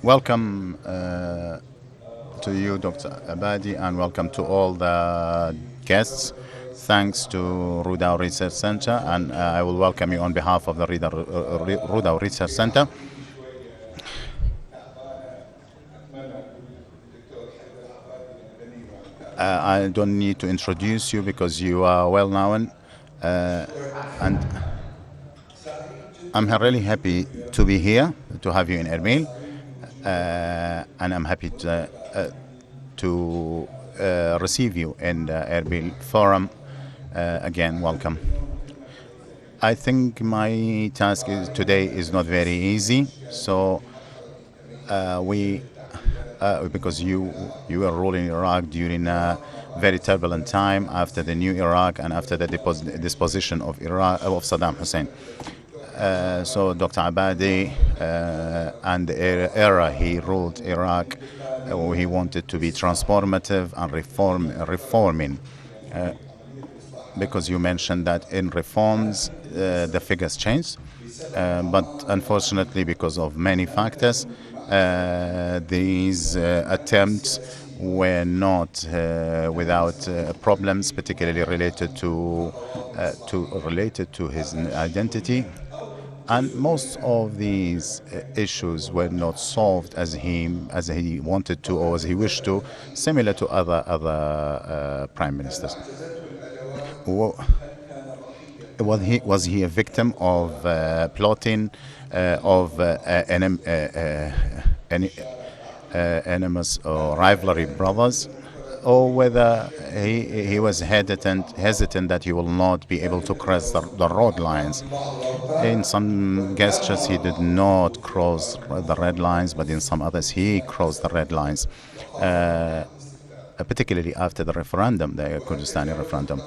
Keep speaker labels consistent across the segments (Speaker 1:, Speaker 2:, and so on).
Speaker 1: Welcome to you, Dr. Abadi, and welcome to all the guests. Thanks to Rudau Research Center, and I will welcome you on behalf of the Rudau Research Center. I don't need to introduce you because you are well known, and I'm really happy to be here, to have you in Erbil, and I'm happy to receive you in the Erbil Forum. Again, welcome. I think my task today is not very easy, so we because you were ruling Iraq during a very turbulent time after the new Iraq and after the disposition of Iraq of Saddam Hussein. So Dr. Abadi and the era he ruled Iraq, he wanted to be transformative and reforming. Because you mentioned that in reforms the figures changed, but unfortunately because of many factors, these attempts were not without problems, particularly related to his identity. And most of these issues were not solved as he wanted to or as he wished to, similar to other prime ministers. Was he a victim of plotting of enemies or rivalry brothers, or whether he was hesitant that he will not be able to cross the road lines? In some gestures he did not cross the red lines, but in some others he crossed the red lines, particularly after the referendum, the Kurdistani referendum.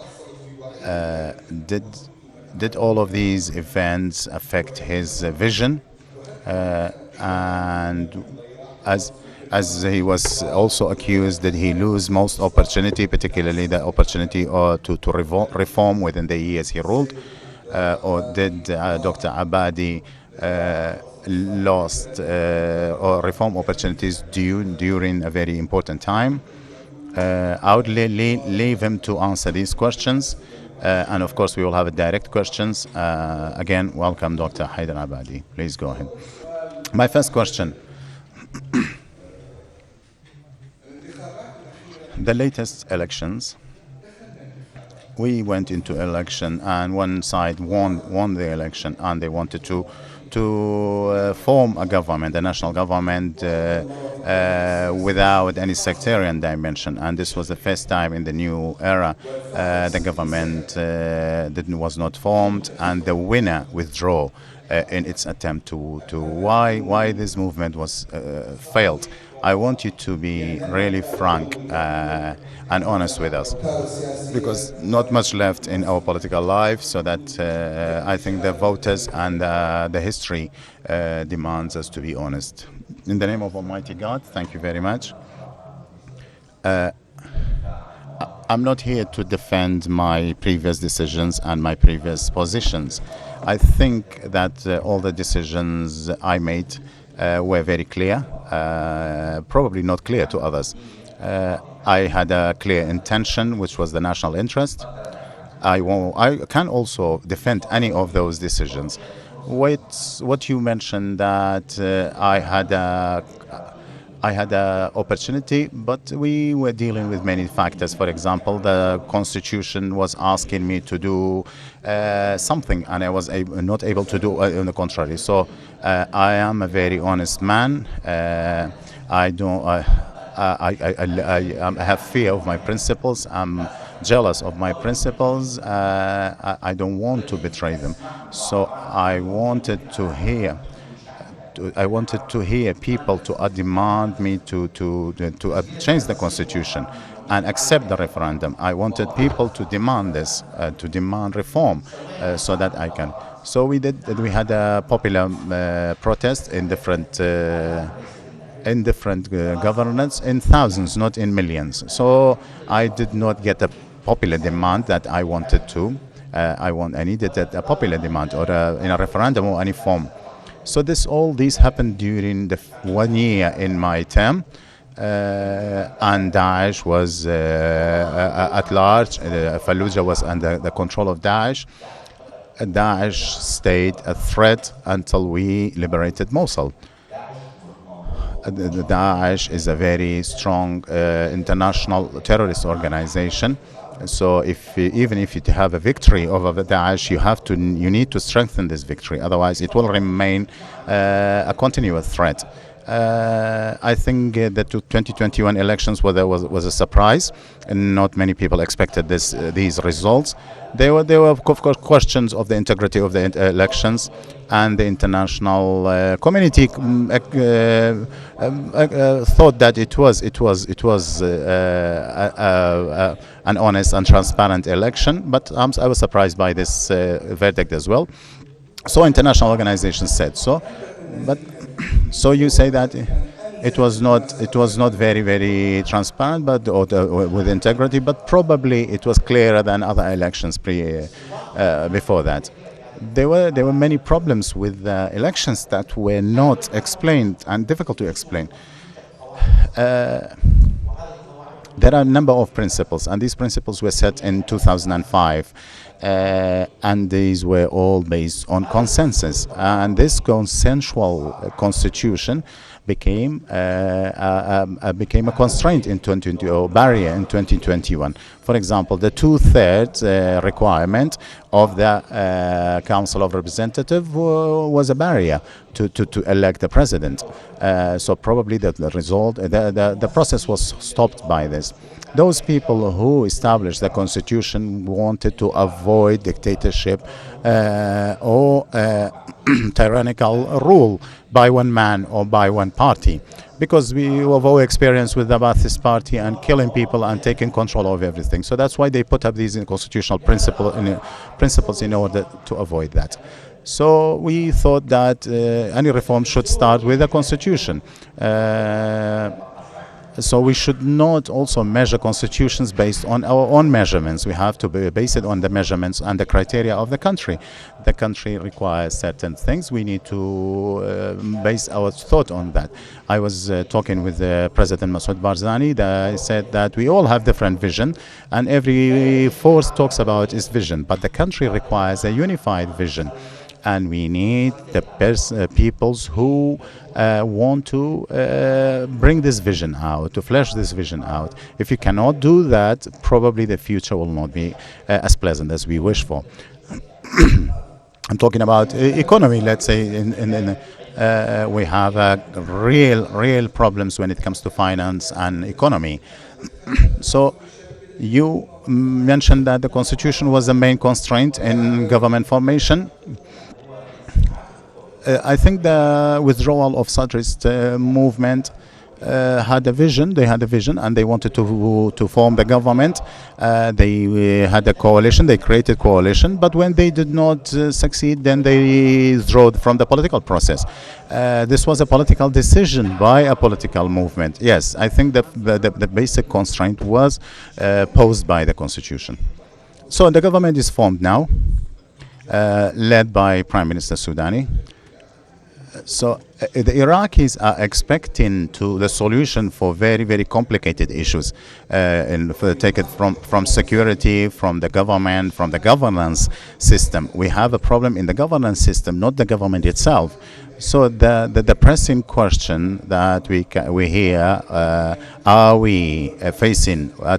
Speaker 1: Did all of these events affect his vision? And as he was also accused, did he lose most opportunity, particularly the opportunity to reform within the years he ruled? Or did Dr. Abadi lost or reform opportunities during a very important time? I would leave him to answer these questions. And of course, we will have a direct questions. Again, welcome, Dr. Haider Abadi. Please go ahead. My first question. The latest elections, we went into election and one side won the election, and they wanted to form a government, a national government, without any sectarian dimension. And this was the first time in the new era the government was not formed, and the winner withdrew in its attempt to why this movement was failed. I want you to be really frank and honest with us, because not much left in our political life, so that I think the voters and the history demands us to be honest. In the name of Almighty God, thank you very much. I'm not here to defend my previous decisions and my previous positions. I think that all the decisions I made were very clear, probably not clear to others. I had a clear intention, which was the national interest. I can also defend any of those decisions. What you mentioned, that I had an opportunity, but we were dealing with many factors. For example, the Constitution was asking me to do something, and I was not able to do on the contrary. So I am a very honest man. I don't. I have fear of my principles. I'm jealous of my principles. I don't want to betray them. So I wanted to hear people to demand me to change the constitution and accept the referendum. I wanted people to demand this, to demand reform, so that I can. So we did. We had a popular protest in different governments, in thousands, not in millions. So I did not get a popular demand that I wanted to. I needed a popular demand, or in a referendum or any form. So all these happened during the 1 year in my term, and Daesh was at large. Fallujah was under the control of Daesh. Daesh stayed a threat until we liberated Mosul. The Daesh is a very strong international terrorist organization. So even if you have a victory over the Daesh, you need to strengthen this victory. Otherwise, it will remain a continuous threat. I think the 2021 elections was a surprise, and not many people expected these results. There were of course questions of the integrity of the elections, and the international community thought that it was an honest and transparent election. But I was surprised by this verdict as well. So international organizations said so, but so you say that it was not very transparent, but with integrity, but probably it was clearer than other elections before that. There were many problems with the elections that were not explained and difficult to explain. There are a number of principles, and these principles were set in 2005, and these were all based on consensus. And this consensual constitution became a constraint in 2020, or barrier in 2021. For example, the 2/3 requirement of the Council of Representatives was a barrier to elect the president. So probably the result, the process was stopped by this. Those people who established the constitution wanted to avoid dictatorship or tyrannical rule by one man or by one party, because we have all experience with the Ba'athist party and killing people and taking control of everything. So that's why they put up these constitutional principles in order to avoid that. So we thought that any reform should start with a constitution. So we should not also measure constitutions based on our own measurements. We have to base it on the measurements and the criteria of the country. The country requires certain things. We need to base our thought on that. I was talking with President Masoud Barzani. I said that we all have different vision, and every force talks about its vision. But the country requires a unified vision. And we need the peoples who want to bring this vision out, to flesh this vision out. If you cannot do that, probably the future will not be as pleasant as we wish for. I'm talking about economy, let's say. We have real problems when it comes to finance and economy. So you mentioned that the constitution was the main constraint in government formation. I think the withdrawal of Sadrist movement had a vision. They had a vision, and they wanted to form the government. They had a coalition. They created coalition, but when they did not succeed, then they withdrew from the political process. This was a political decision by a political movement. Yes, I think the basic constraint was posed by the constitution. So the government is formed now, led by Prime Minister Soudani. So the Iraqis are expecting the solution for very complicated issues, take it from security, from the government, from the governance system. We have a problem in the governance system, not the government itself. So the pressing question that we hear, are we facing a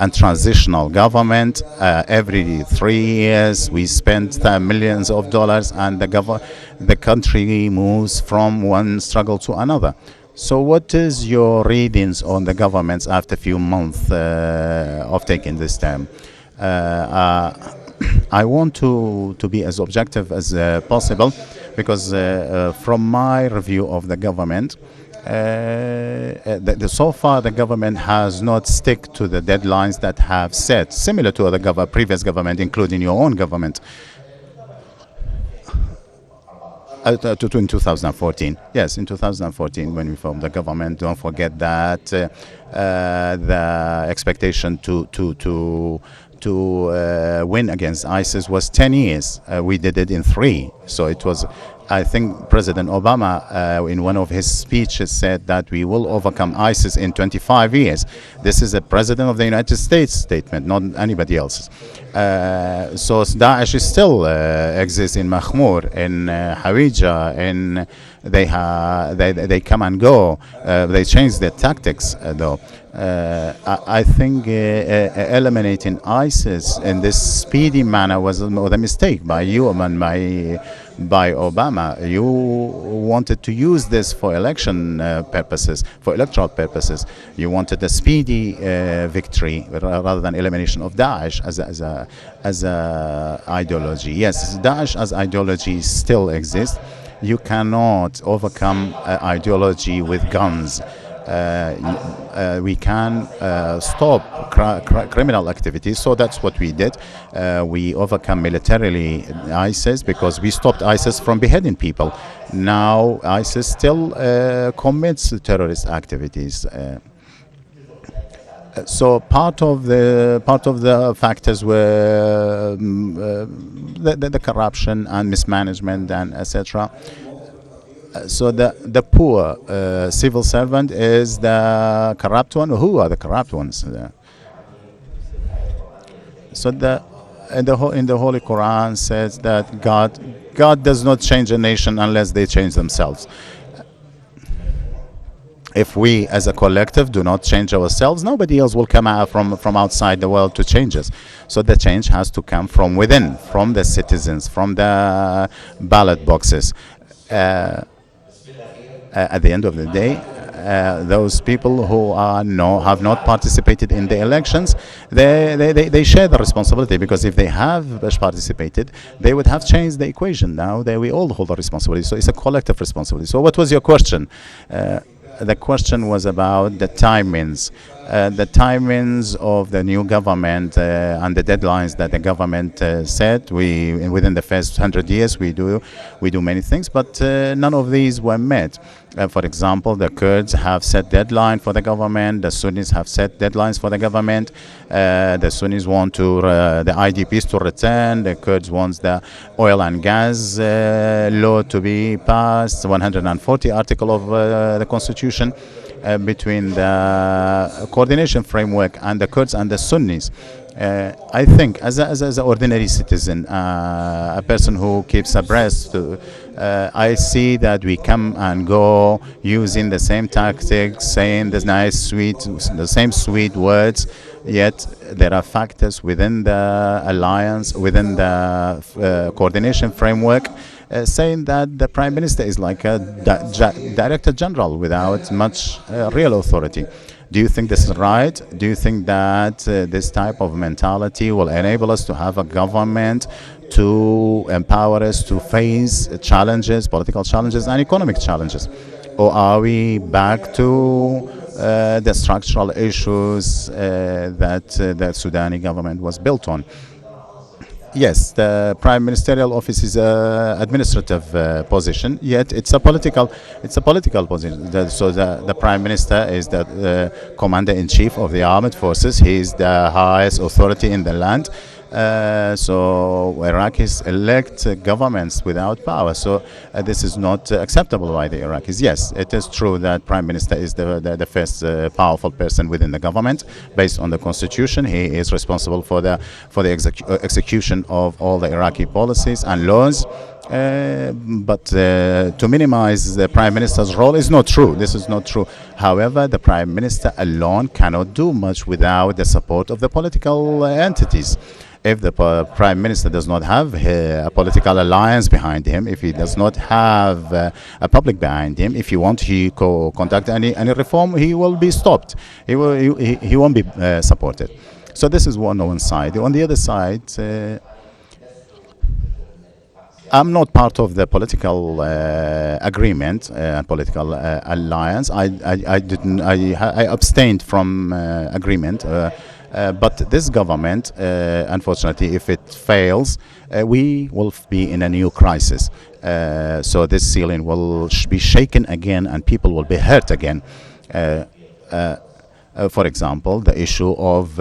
Speaker 1: transitional government? Every 3 years we spend millions of dollars, and the country moves from one struggle to another. So what is your readings on the governments after a few months of taking this term? I want to be as objective as possible, because from my review of the government, so far the government has not stuck to the deadlines that have set, similar to the previous government, including your own government. In 2014, yes, in 2014 when we formed the government. Don't forget that the expectation to win against ISIS was 10 years. We did it in 3, so it was I think President Obama, in one of his speeches, said that we will overcome ISIS in 25 years. This is a President of the United States statement, not anybody else's. So Daesh is still exists in Makhmur, in Hawija, in they come and go. They change their tactics, though. I think eliminating ISIS in this speedy manner was a mistake by you and by Obama. You wanted to use this for election purposes, for electoral purposes. You wanted a speedy victory rather than elimination of Daesh as a ideology. Yes, Daesh as ideology still exists. You cannot overcome ideology with guns. We can stop criminal activities. So that's what we did. We overcome militarily ISIS because we stopped ISIS from beheading people. Now ISIS still commits terrorist activities. So part of the factors were the corruption and mismanagement and etc. So the poor civil servant is the corrupt one. Who are the corrupt ones? So in the Holy Quran says that God does not change a nation unless they change themselves. If we as a collective do not change ourselves, nobody else will come out from outside the world to change us. So the change has to come from within, from the citizens, from the ballot boxes. At the end of the day, those people who have not participated in the elections, they share the responsibility, because if they have participated, they would have changed the equation. Now we all hold the responsibility. So it's a collective responsibility. So what was your question? The question was about the timings. The timings of the new government and the deadlines that the government set. Within the first 100 years we do many things, but none of these were met. For example, the Kurds have set deadline for the government. The Sunnis have set deadlines for the government. The Sunnis want the IDPs to return. The Kurds want the oil and gas law to be passed. 140 article of the constitution. Between the coordination framework and the Kurds and the Sunnis. I think as an ordinary citizen, a person who keeps abreast, I see that we come and go using the same tactics, saying the same sweet words, yet there are factors within the alliance, within the coordination framework, saying that the Prime Minister is like a Director General without much real authority. Do you think this is right? Do you think that this type of mentality will enable us to have a government to empower us to face challenges, political challenges and economic challenges? Or are we back to the structural issues that the Sudani government was built on? Yes, the prime ministerial office is an administrative position, yet it's a political position. So the prime minister is the commander-in-chief of the armed forces. He is the highest authority in the land. So Iraqis elect governments without power. So this is not acceptable by the Iraqis. Yes, it is true that Prime Minister is the first powerful person within the government. Based on the constitution, he is responsible for the execution of all the Iraqi policies and laws. But to minimize the Prime Minister's role is not true. This is not true. However, the Prime Minister alone cannot do much without the support of the political entities. If the Prime Minister does not have a political alliance behind him, if he does not have a public behind him, if he wants to conduct any reform, he will be stopped. He won't be supported. So this is one side. On the other side, I'm not part of the political agreement and political alliance. I abstained from agreement. But this government, unfortunately, if it fails, we will be in a new crisis. So this ceiling will be shaken again, and people will be hurt again. For example, the issue of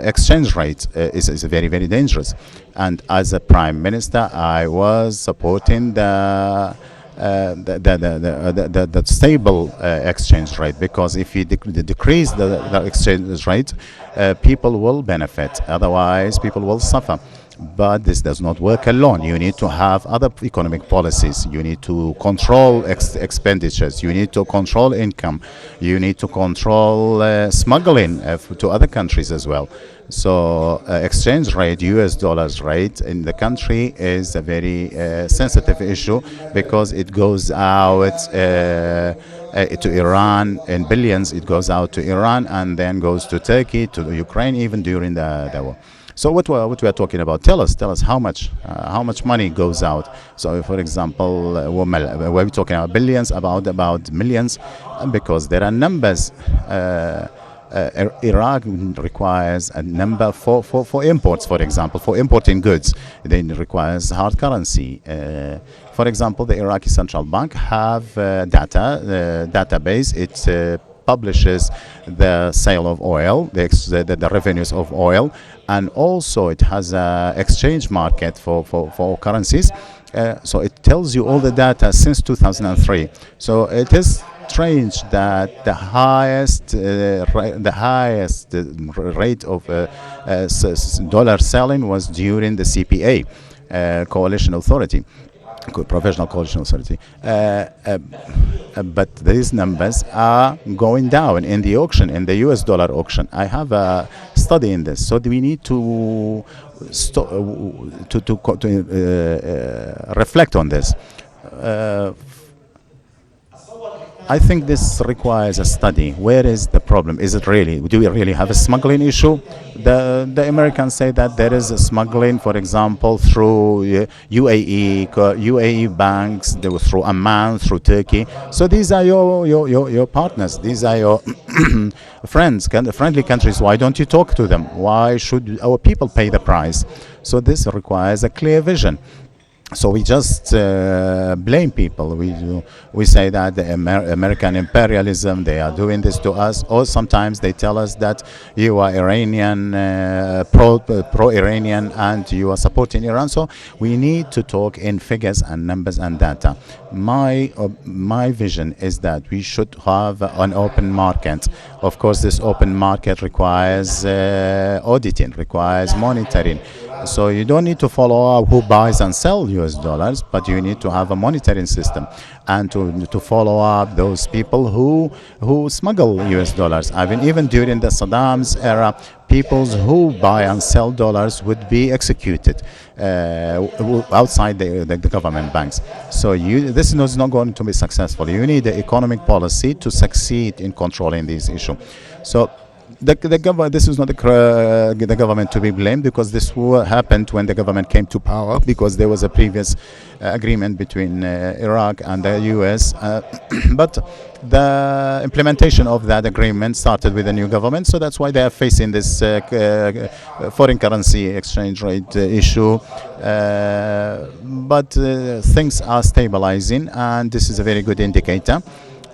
Speaker 1: exchange rate is very, very dangerous. And as a prime minister, I was supporting the stable exchange rate, because if you decrease the exchange rate, people will benefit. Otherwise, people will suffer. But this does not work alone. You need to have other economic policies. You need to control expenditures. You need to control income. You need to control smuggling to other countries as well. So exchange rate, US dollars rate in the country is a very sensitive issue, because it goes out to Iran in billions. It goes out to Iran and then goes to Turkey, to Ukraine, even during the war. So what we are talking about? Tell us how much money goes out. So, for example, we're talking about billions, about millions, because there are numbers. Iraq requires a number for imports, for example, for importing goods. Then it requires hard currency. For example, the Iraqi Central Bank have database. It publishes the sale of oil, the revenues of oil, and also it has an exchange market for currencies. So it tells you all the data since 2003. So it is strange that the highest rate of dollar selling was during the CPA, coalition authority. Professional coalition authority, but these numbers are going down in the auction, in the US dollar auction. I have a study in this, so we need to reflect on this. I think this requires a study. Where is the problem? Is it really? Do we really have a smuggling issue? The Americans say that there is a smuggling, for example, through UAE banks, through Amman, through Turkey. So these are your partners. These are your friends, friendly countries. Why don't you talk to them? Why should our people pay the price? So this requires a clear vision. So we just blame people. We say that the American imperialism, they are doing this to us, or sometimes they tell us that you are Iranian, pro-Iranian, and you are supporting Iran. So we need to talk in figures and numbers and data. My vision is that we should have an open market. Of course, this open market requires auditing, requires monitoring. So you don't need to follow up who buys and sells US dollars, but you need to have a monitoring system, and to follow up those people who smuggle US dollars. I mean, even during the Saddam's era, people who buy and sell dollars would be executed outside the government banks. So this is not going to be successful. You need the economic policy to succeed in controlling these issues. So this is not the government to be blamed, because this happened when the government came to power, because there was a previous agreement between Iraq and the US. But the implementation of that agreement started with the new government, so that's why they are facing this foreign currency exchange rate issue. But things are stabilizing, and this is a very good indicator.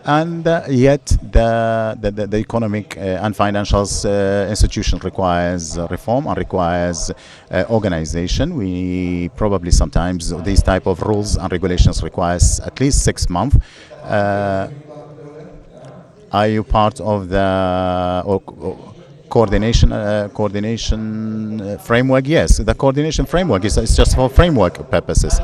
Speaker 1: And yet the economic and financial institution requires reform and requires organization. We probably sometimes these type of rules and regulations requires at least 6 months. Are you part of the coordination framework? Yes, the coordination framework is just for framework purposes.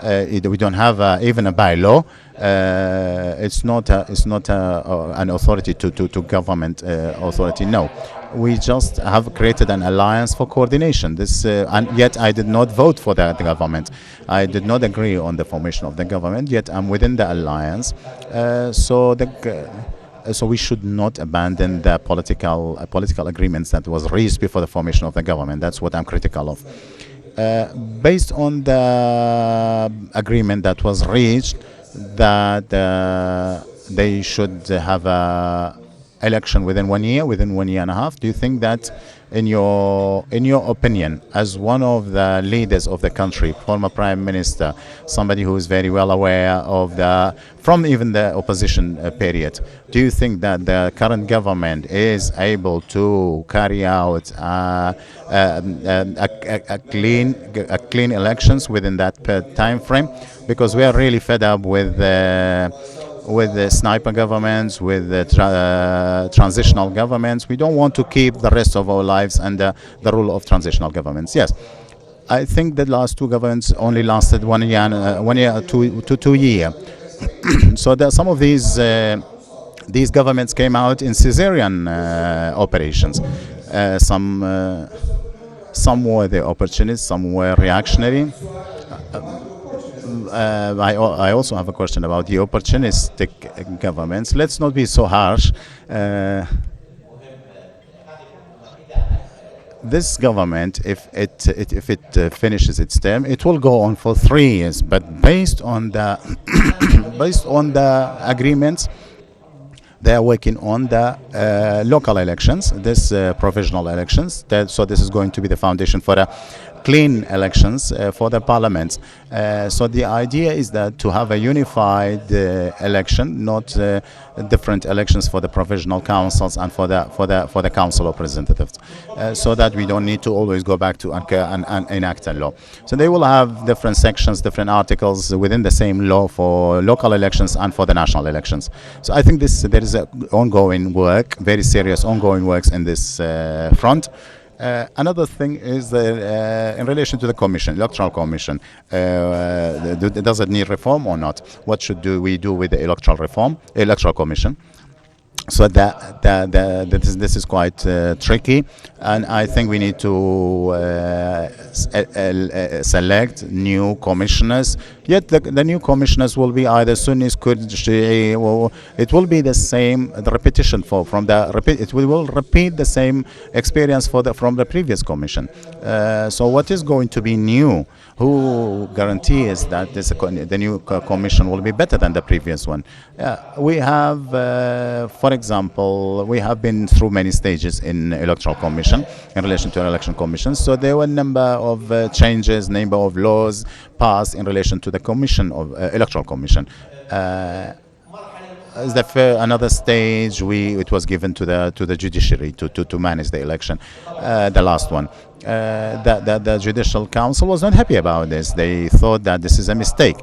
Speaker 1: We don't have even a bylaw. It's not an authority to government authority. No, we just have created an alliance for coordination. And yet I did not vote for the government. I did not agree on the formation of the government. Yet I'm within the alliance. So we should not abandon the political agreements that was reached before the formation of the government. That's what I'm critical of. Based on the agreement that was reached, that they should have a election within 1 year, within 1 year and a half? Do you think that, in your opinion, as one of the leaders of the country, former prime minister, somebody who is very well aware of from even the opposition period, do you think that the current government is able to carry out a clean elections within that time frame? Because we are really fed up with the sniper governments, with the transitional governments. We don't want to keep the rest of our lives under the rule of transitional governments. Yes, I think the last two governments only lasted 1 year, 1 year to 2 years. So there, some of these governments came out in Caesarean operations. Some were the opportunists, some were reactionary. I also have a question about the opportunistic governments. Let's not be so harsh. This government, if it finishes its term, it will go on for 3 years. But based on the based on the agreements, they are working on the local elections, this provisional elections. So this is going to be the foundation for a clean elections for the parliament. So the idea is that to have a unified election, not different elections for the provisional councils and for the council of representatives, so that we don't need to always go back to and enact a law. So they will have different sections, different articles within the same law for local elections and for the national elections. So I think there is a ongoing work, very serious ongoing works in this front. Another thing is that in relation to the commission, electoral commission, does it need reform or not? What should we do with the electoral commission? So this is quite tricky, and I think we need to select new commissioners. Yet the new commissioners will be either Sunnis, Kurds, Shia, or it will be the same, the repetition it will repeat the same experience from the previous commission. So what is going to be new? Who guarantees that the new commission will be better than the previous one? We have, for example, we have been through many stages in electoral commission in relation to election commissions. So there were a number of changes, number of laws passed in relation to the commission of electoral commission. As another stage, it was given to the judiciary to manage the election, the last one. The Judicial Council was not happy about this. They thought that this is a mistake.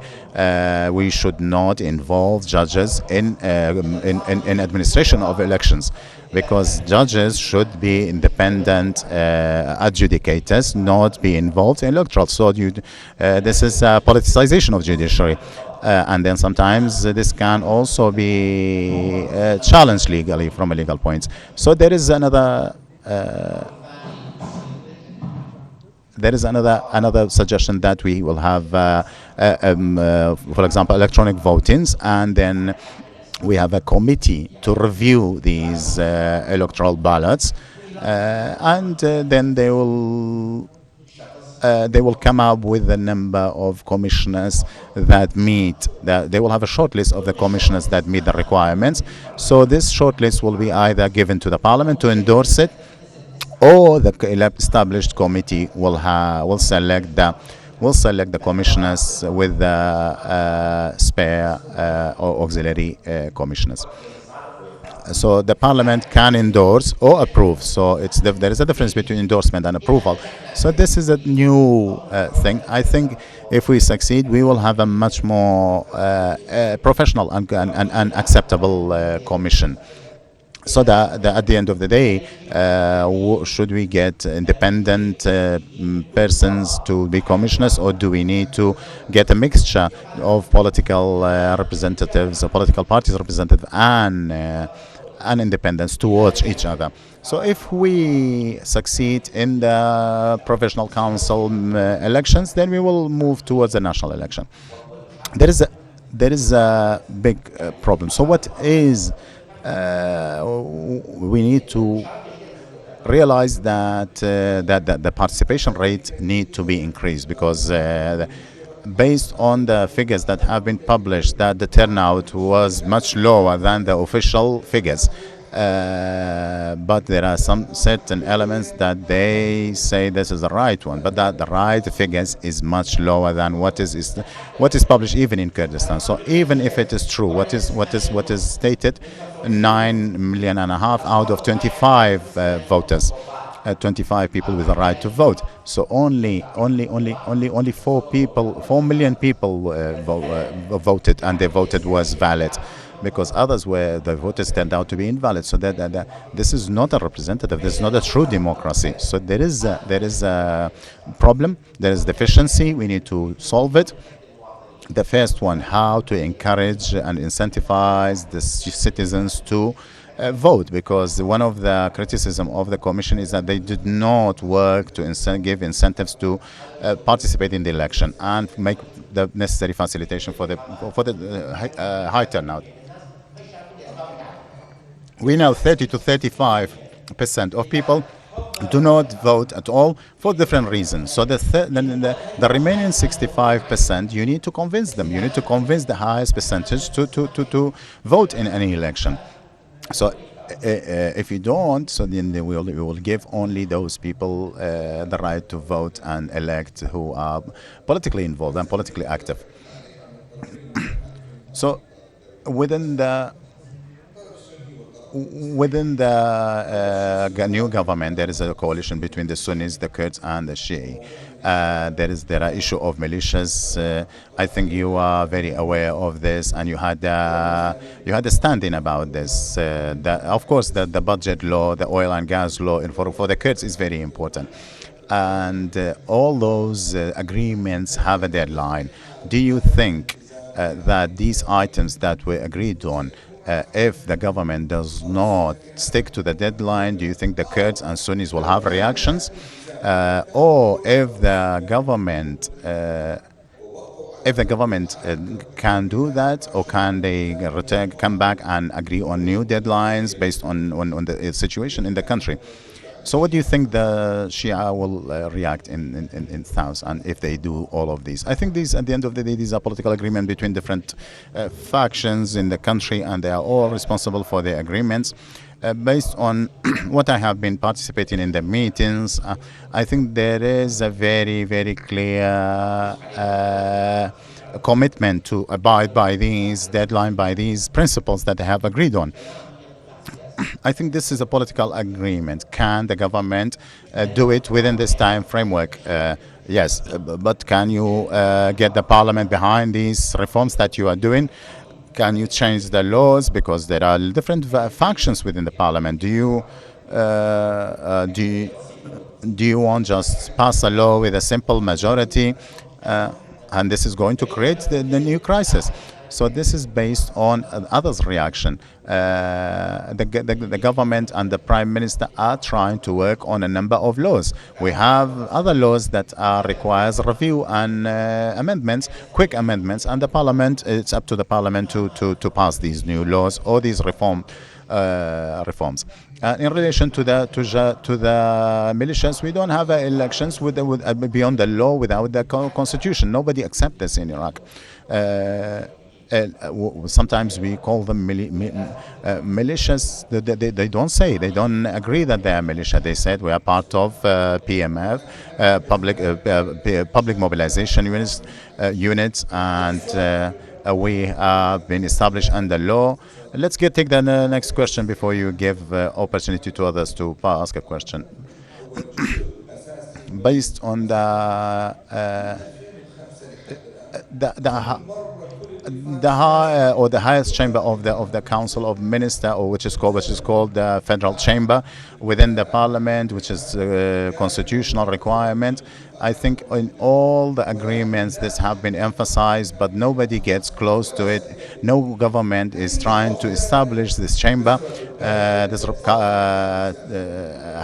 Speaker 1: We should not involve judges in administration of elections, because judges should be independent adjudicators, not be involved in electoral. So this is a politicization of judiciary. And then sometimes this can also be challenged legally from a legal point. So there is another suggestion that we will have, for example, electronic votings, and then we have a committee to review these electoral ballots, and then they will come up with a number of commissioners that meet. They will have a short list of the commissioners that meet the requirements. So this short list will be either given to the parliament to endorse it, or the established committee will select the commissioners with the spare or auxiliary commissioners. So the parliament can endorse or approve. So there is a difference between endorsement and approval. So this is a new thing. I think if we succeed, we will have a much more professional and acceptable commission. So that at the end of the day, should we get independent persons to be commissioners, or do we need to get a mixture of political representatives, or political parties representatives, and independents to watch each other? So if we succeed in the provisional council elections, then we will move towards the national election. There is a big problem. So what is we need to realize that the participation rate need to be increased, because based on the figures that have been published, that the turnout was much lower than the official figures. But there are some certain elements that they say this is the right one, but that the right figures is much lower than what is published even in Kurdistan. So even if it is true, what is stated, 9.5 million out of 25 voters. 25 people with the right to vote. So only 4 million people voted, and their voted was valid, because others were the voters turned out to be invalid. So that this is not a representative. This is not a true democracy. So there is a problem. There is deficiency. We need to solve it. The first one, how to encourage and incentivize the citizens to vote, because one of the criticism of the commission is that they did not work to give incentives to participate in the election and make the necessary facilitation for the high turnout. We know 30 to 35% of people do not vote at all for different reasons. So the remaining 65%, you need to convince them. You need to convince the highest percentage to vote in any election. So if you don't, so then we will give only those people the right to vote and elect who are politically involved and politically active. So within the new government, there is a coalition between the Sunnis, the Kurds, and the Shia. There are issue of militias. I think you are very aware of this, and you had a standing about this. Of course, the budget law, the oil and gas law, for the Kurds is very important, and all those agreements have a deadline. Do you think that these items that were agreed on, if the government does not stick to the deadline, do you think the Kurds and Sunnis will have reactions? Or if the government can do that, or can they come back and agree on new deadlines based on the situation in the country? So what do you think the Shia will react in South, and if they do all of these? I think these, at the end of the day, these are political agreements between different factions in the country, and they are all responsible for their agreements. Based on what I have been participating in the meetings, I think there is a very, very clear commitment to abide by these deadlines, by these principles that they have agreed on. I think this is a political agreement. Can the government do it within this time framework? Yes, but can you get the parliament behind these reforms that you are doing? Can you change the laws? Because there are different factions within the parliament. Do you want just pass a law with a simple majority? And this is going to create the new crisis. So this is based on others' reaction. The government and the prime minister are trying to work on a number of laws. We have other laws that requires review and amendments, quick amendments, and the parliament, it's up to the parliament to pass these new laws or these reforms. In relation to the militias, we don't have elections beyond the law without the constitution. Nobody accepts this in Iraq. Sometimes we call them militias. They don't agree that they are militia. They said we are part of PMF, public mobilization units, and we have been established under law. Let's take the next question before you give opportunity to others to ask a question. Based on the high or the highest chamber of the Council of Ministers, or which is called the Federal Chamber within the Parliament, which is a constitutional requirement. I think in all the agreements this have been emphasized, but nobody gets close to it. No government is trying to establish this chamber, this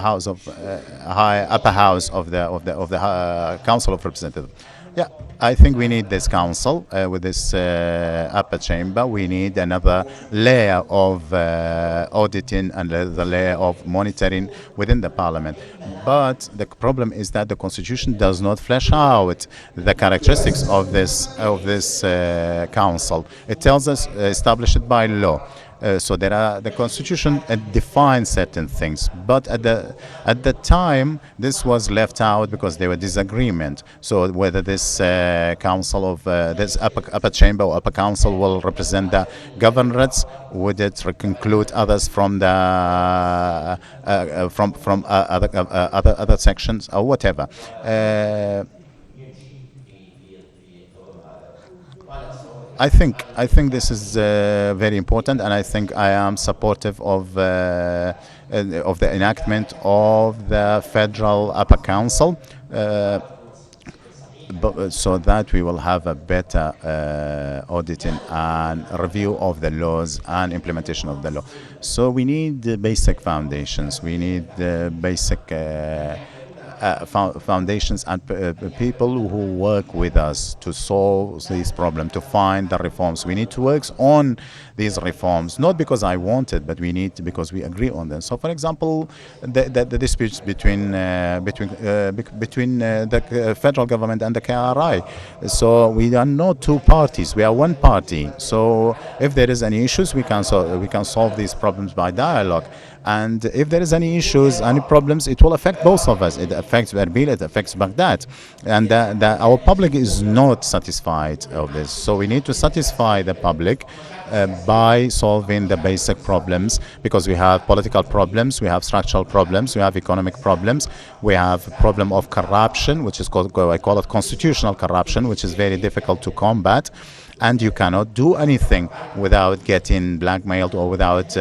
Speaker 1: house of upper house of the Council of Representatives. Yeah, I think we need this council with this upper chamber. We need another layer of auditing and the layer of monitoring within the parliament. But the problem is that the constitution does not flesh out the characteristics of this council. It tells us establish it by law. So there are the constitution defines certain things, but at the time this was left out because there were disagreement. So whether this council of this upper chamber or upper council will represent the governorates, would it include others from the other sections or whatever. I think this is very important, and I think I am supportive of the enactment of the federal upper council, so that we will have a better auditing and review of the laws and implementation of the law. So we need the basic foundations. We need the basic foundations and people who work with us to solve this problem, to find the reforms. We need to work on these reforms, not because I want it, but we need to, because we agree on them. So, for example, the disputes between the federal government and the KRI. So we are not two parties; we are one party. So if there is any issues, we can solve these problems by dialogue. And if there is any issues, any problems, it will affect both of us. It affects Erbil, it affects Baghdad. And our public is not satisfied of this. So we need to satisfy the public by solving the basic problems, because we have political problems, we have structural problems, we have economic problems, we have problem of corruption, which is called, I call it constitutional corruption, which is very difficult to combat. And you cannot do anything without getting blackmailed or without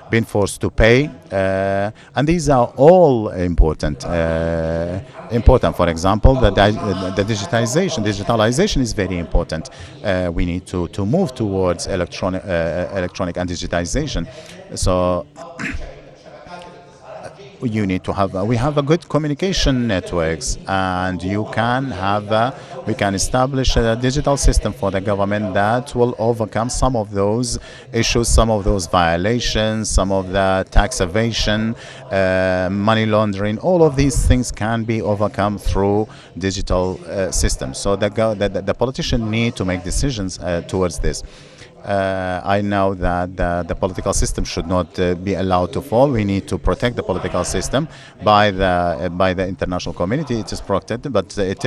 Speaker 1: being forced to pay. And these are all important. For example, the digitalization is very important. We need to move towards electronic and digitization. So you need to have we have a good communication networks, and we can establish a digital system for the government that will overcome some of those issues, some of those violations, some of the tax evasion, money laundering. All of these things can be overcome through digital systems. So the politicians need to make decisions towards this. I know that the political system should not be allowed to fall. We need to protect the political system by the international community. It is protected, but it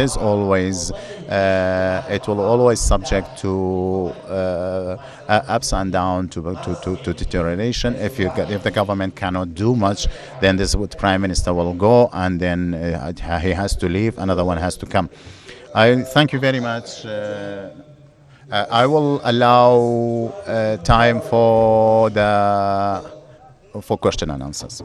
Speaker 1: will always subject to ups and downs, to deterioration. If the government cannot do much, then this prime minister will go, and then he has to leave. Another one has to come. I thank you very much. I will allow time for question and answers.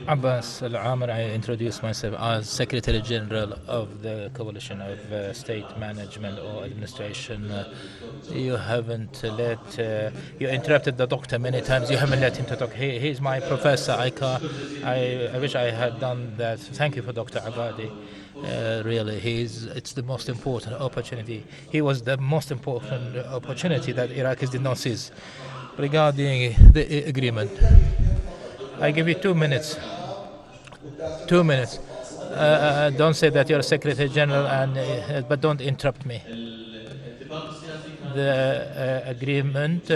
Speaker 2: Abbas Al-Amr, I introduce myself as Secretary General of the Coalition of State Management or Administration. You haven't you interrupted the doctor many times. You haven't let him to talk. He's my professor. I wish I had done that. Thank you for Dr. Abadi. Really, it's the most important opportunity. He was the most important opportunity that Iraqis did not seize. Regarding the agreement, I give you 2 minutes. 2 minutes. Don't say that you're Secretary General, but don't interrupt me. The agreement,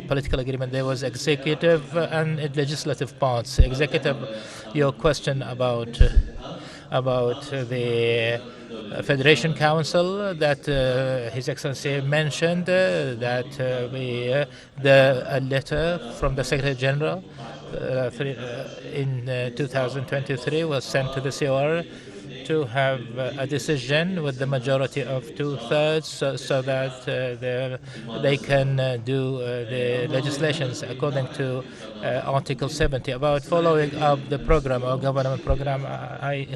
Speaker 2: political agreement, there was executive and legislative parts. Executive, your question about the Federation Council that His Excellency mentioned, that a letter from the Secretary General in 2023 was sent to the COR to have a decision with the majority of 2/3, so that they can do the legislations according to Article 70. About following up the program or government program, I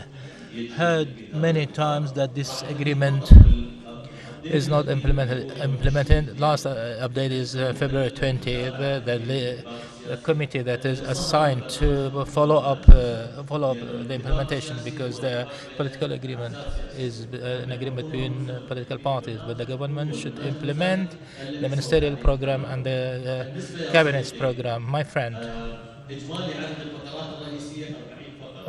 Speaker 2: heard many times that this agreement is not implemented. Last update is February 20th. The committee that is assigned to follow up the implementation, because the political agreement is an agreement between political parties, but the government should implement the ministerial program and the cabinet's program. My friend,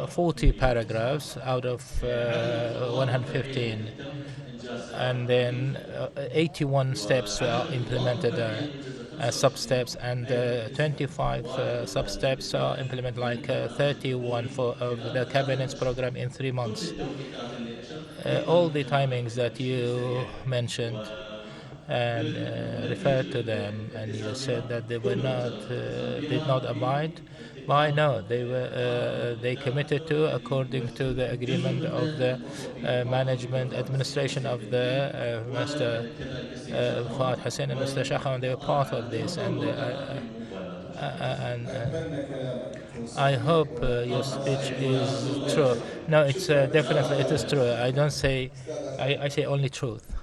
Speaker 2: 40 paragraphs out of 115, and then 81 steps were implemented as sub-steps, and 25 sub-steps are implemented, like 31 for of the cabinet's program in 3 months. All the timings that you mentioned and referred to them, and you said that they were not did not abide by. No, they committed to according to the agreement of the management administration of the Mr. Fuad Hussein and Mr. Shah, and they were part of this. And I hope your speech is true. No, it's definitely it is true. I don't say, I say only truth.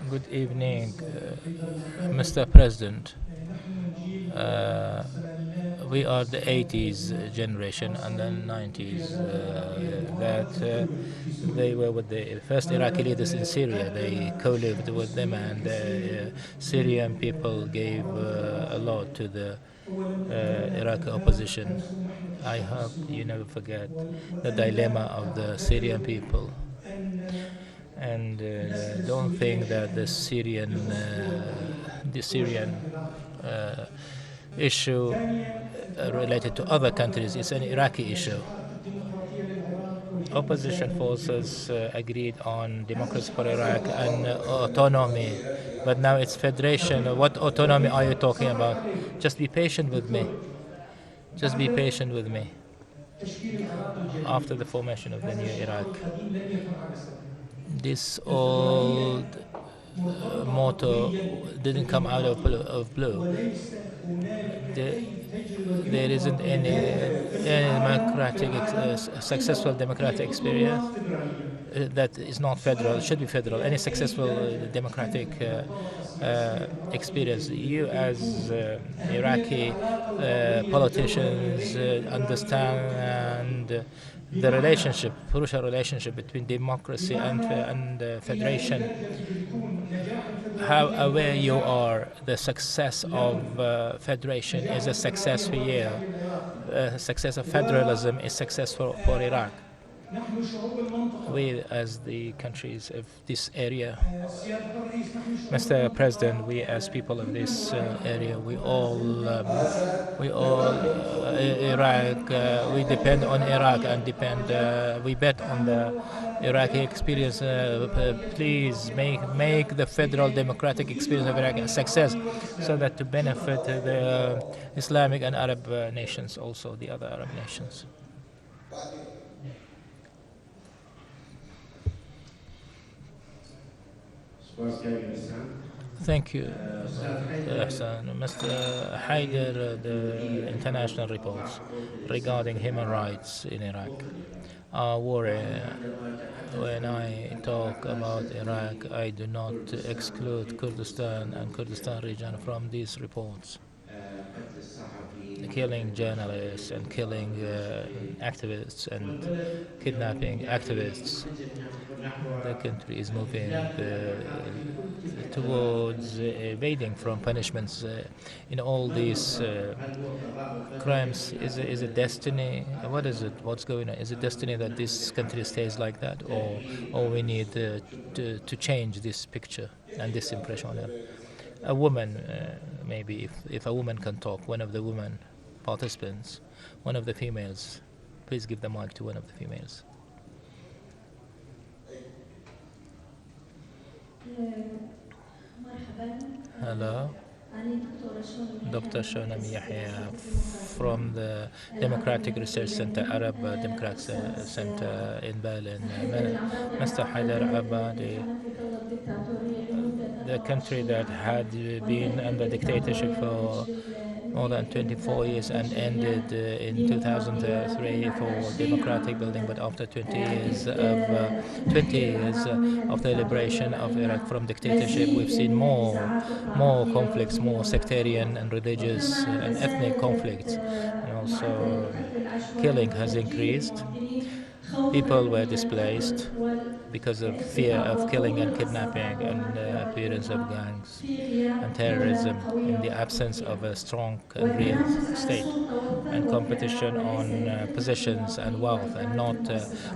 Speaker 2: Good evening, Mr. President. Uh, we are the 80s generation and the 90s that they were with the first Iraqi leaders in Syria. They co-lived with them, and the Syrian people gave a lot to the Iraqi opposition. I hope you never forget the dilemma of the Syrian people, and don't think that the Syrian issue related to other countries is an Iraqi issue. Opposition forces agreed on democracy for Iraq and autonomy, but now it's federation. What autonomy are you talking about? Just be patient with me. Just be patient with me. After the formation of the new Iraq, this old motto didn't come out of blue. There, there isn't any democratic, successful democratic experience that is not federal. It should be federal. Any successful democratic experience, you as Iraqi politicians understand the relationship, crucial relationship between democracy and federation. How aware you are the success of federation is a success for you. Success of federalism is success for Iraq. We, as the countries of this area, Mr. President, we as people of this area, we all Iraq. We depend on Iraq and we bet on the Iraqi experience. Please make the federal democratic experience of Iraq a success, so that to benefit the Islamic and Arab nations, also the other Arab nations. Thank you, Ihsan. Mr. Haider, the international reports regarding human rights in Iraq are worrying. When I talk about Iraq, I do not exclude Kurdistan and Kurdistan region from these reports. Killing journalists and killing activists and kidnapping activists. The country is moving towards evading from punishments in all these crimes. Is it destiny? What is it? What's going on? Is it destiny that this country stays like that, or we need to change this picture and this impression on it? A woman, maybe if a woman can talk, one of the women participants, one of the females, please give the mic to one of the females. Hello, Dr. Shonam Yahya from the Democratic Research Center, Arab Democratic Center in Berlin. Mr. Haider Abadi, the country that had been under dictatorship for more than 24 years and ended in 2003 for democratic building, but after 20 years of the liberation of Iraq from dictatorship, we've seen more conflicts, more sectarian and religious and ethnic conflicts, and also killing has increased. People were displaced because of fear of killing and kidnapping and appearance of gangs and terrorism in the absence of a strong and real state, and competition on positions and wealth, and not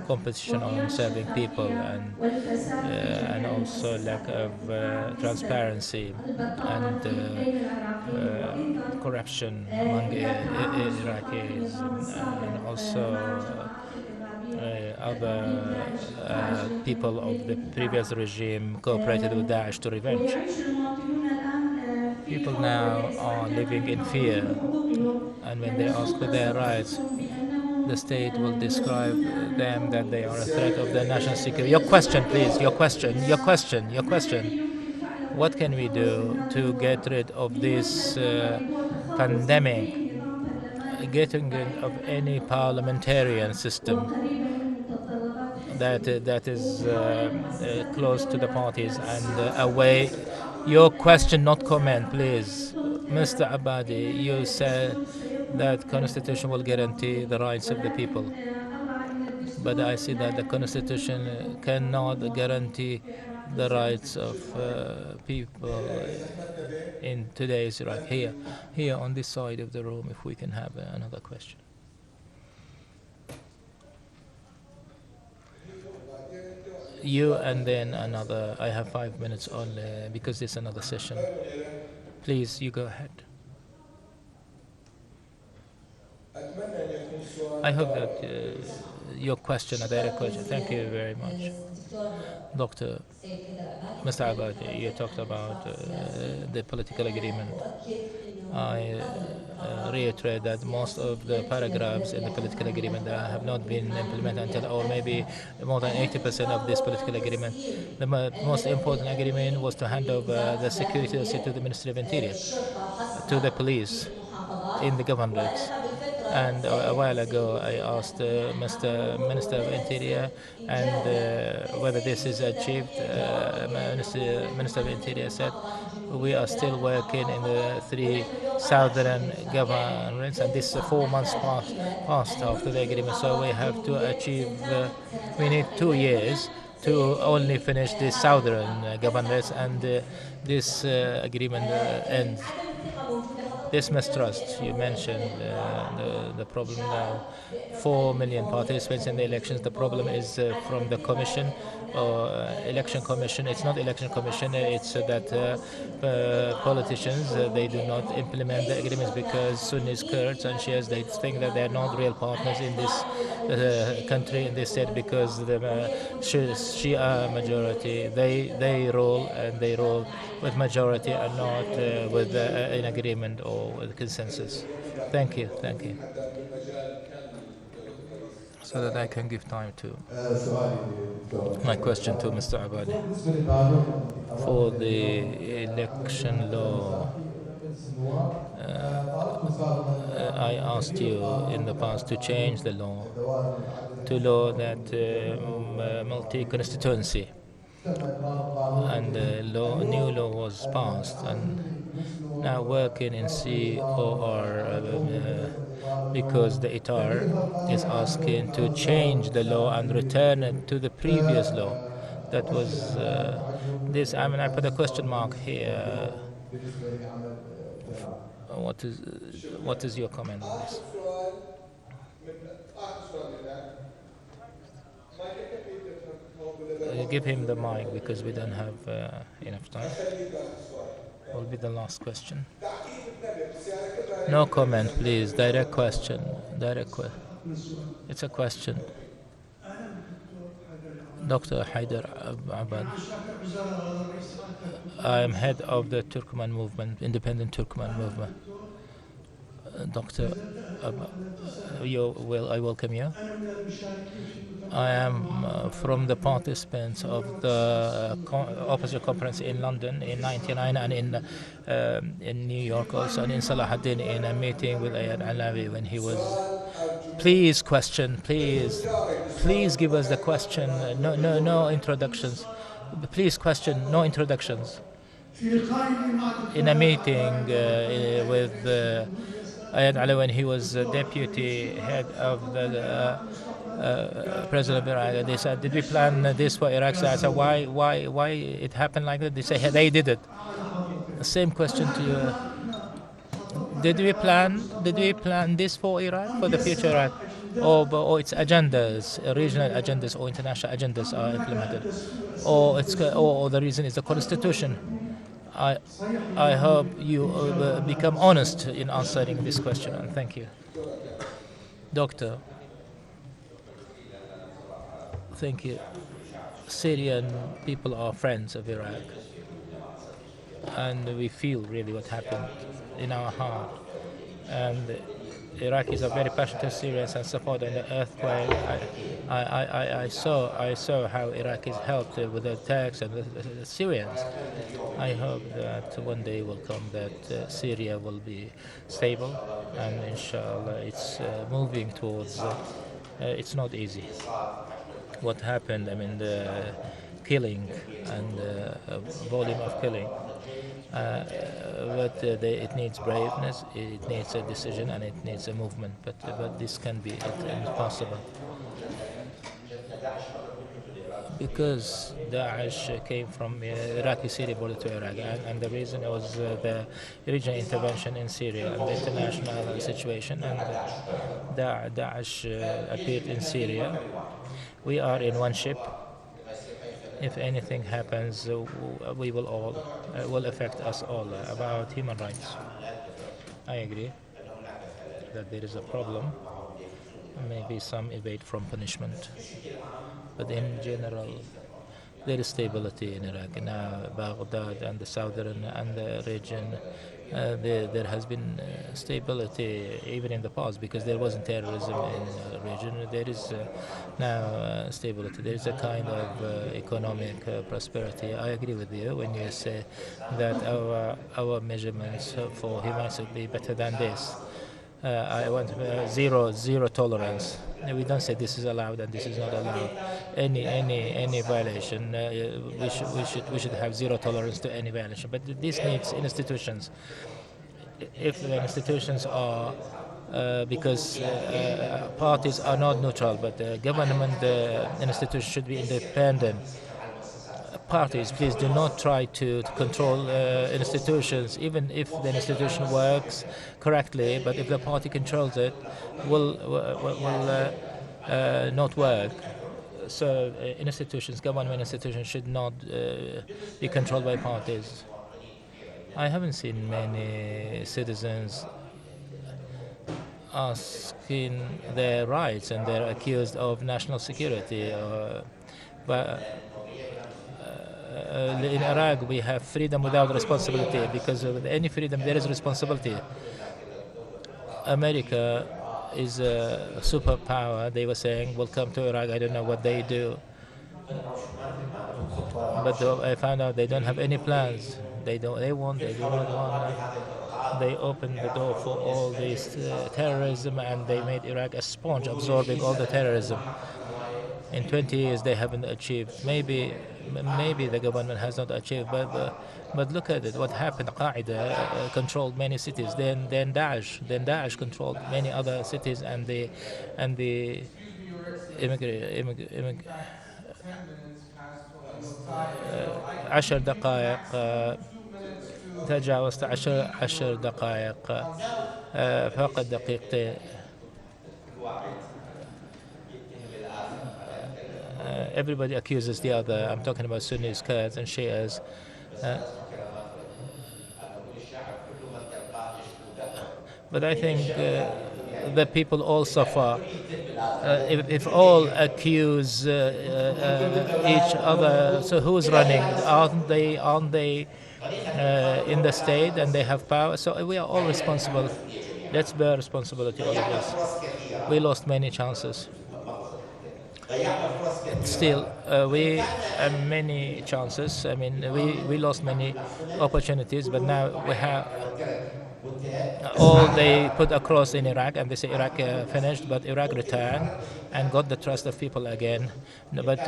Speaker 2: competition on serving people, and also lack of transparency and corruption among Iraqis, and also other people of the previous regime cooperated with Daesh to revenge. People now are living in fear, and when they ask for their rights, the state will describe them that they are a threat of the national security. Your question, please. Your question. What can we do to get rid of this pandemic? Getting rid of any parliamentarian system that is close to the parties and away. Your question, not comment, please. Mr. Abadi, you said that constitution will guarantee the rights of the people, but I see that the constitution cannot guarantee the rights of people in today's Iraq. Here on this side of the room, if we can have another question. You and then another. I have 5 minutes only because it's another session. Please, you go ahead. I hope that your question, a direct question. Thank you very much. Dr. Mr. Abadi, you talked about the political agreement. I reiterate that most of the paragraphs in the political agreement that have not been implemented until, or maybe more than 80% of this political agreement. The most important agreement was to hand over the security to the Ministry of Interior, to the police in the governorates. And a while ago, I asked Mr. Minister of Interior and whether this is achieved. Minister of Interior said we are still working in the three southern governorates, and this 4 months passed after the agreement. So we have to achieve. We need 2 years to only finish the southern governorates, and this agreement ends. This mistrust you mentioned, the problem now, 4 million participants in the elections. The problem is from the commission or election commission. It's not election commission. It's that politicians they do not implement the agreements because Sunnis, Kurds, and Shias they think that they are not real partners in this country, in this state, because the Shia majority they rule, and they rule with majority and not with an agreement or with consensus. Thank you. So that I can give time to my question to Mr. Abadi. For the election law, I asked you in the past to change the law to law that multi-constituency, and new law was passed, and now working in COR because the ITAR is asking to change the law and return it to the previous law. That was this. I mean, I put a question mark here. What is your comment on this? Give him the mic because we don't have enough time. Will be the last question. No comment, please. Direct question. It's a question. Dr. Haider Abad. I am head of the Turkmen movement, independent Turkmen movement. Dr. I welcome you. I am from the participants of the opposite conference in London in '99, and in New York also, and in Salahuddin in a meeting with Ayad Alawi when he was. Please give us the question. No introductions. Please question, no introductions. In a meeting with Ayad Ali when he was deputy head of the president of Iraq. They said, "Did we plan this for Iraq?" So I said, "Why it happened like that?" They say, "Hey, they did it." Same question to you. Did we plan this for Iraq, for the future Iraq, or its agendas, regional agendas or international agendas are implemented, or the reason is the constitution? I I hope you become honest in answering this question, and thank you, Doctor. Thank you. Syrian people are friends of Iraq, and we feel really what happened in our heart. And Iraqis are very passionate Syrians and support in the earthquake. I saw how Iraqis helped with the attacks and the Syrians. I hope that one day will come that Syria will be stable, and inshallah it's moving towards. It's not easy. What happened? I mean, the killing and volume of killing. But it needs braveness, it needs a decision, and it needs a movement. But this can be impossible because Daesh came from Iraqi Syria border to Iraq, and the reason was the regional intervention in Syria and the international situation, and Daesh appeared in Syria. We are in one ship. If anything happens, we will all will affect us all about human rights. I agree that there is a problem. Maybe some evade from punishment, but in general, there is stability in Iraq now. Baghdad and the southern and the region, there has been stability even in the past because there wasn't terrorism in the region. There is now stability. There is a kind of economic prosperity. I agree with you when you say that our measurements for humanity will be better than this. I want zero tolerance. We don't say this is allowed and this is not allowed. Any violation, we should have zero tolerance to any violation. But this needs institutions. If the institutions are because parties are not neutral, but the government institutions should be independent. Parties, please do not try to control institutions, even if the institution works correctly. But if the party controls it, will not work. So institutions, government institutions, should not be controlled by parties. I haven't seen many citizens asking their rights, and they're accused of national security. But in Iraq, we have freedom without responsibility, because with any freedom, there is responsibility. America is a superpower. They were saying, "We'll come to Iraq." I don't know what they do, but I found out they don't have any plans. They don't. They want. They do not want. They opened the door for all this terrorism, and they made Iraq a sponge, absorbing all the terrorism. In 20 years, they haven't achieved. Maybe the government has not achieved, but look at it. What happened? Qaeda controlled many cities. Then Daesh controlled many other cities, and the immigrant. 10 دقائق تجاوزت 10 دقائق فقط دقيقتين. Everybody accuses the other. I'm talking about Sunnis, Kurds, and Shias. But I think the people all suffer. If all accuse each other, so who's running? Aren't they in the state and they have power? So we are all responsible. Let's bear responsibility, all of us. We lost many chances. Still, we have many chances. I mean, we lost many opportunities, but now we have all they put across in Iraq, and they say Iraq finished, but Iraq returned and got the trust of people again. But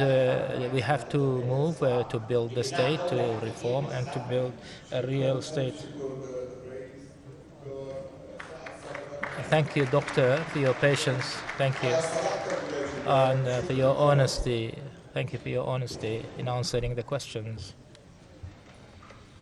Speaker 2: we have to move to build the state, to reform, and to build a real state. Thank you, Doctor, for your patience. Thank you. and for your honesty. Thank you for your honesty in answering the questions.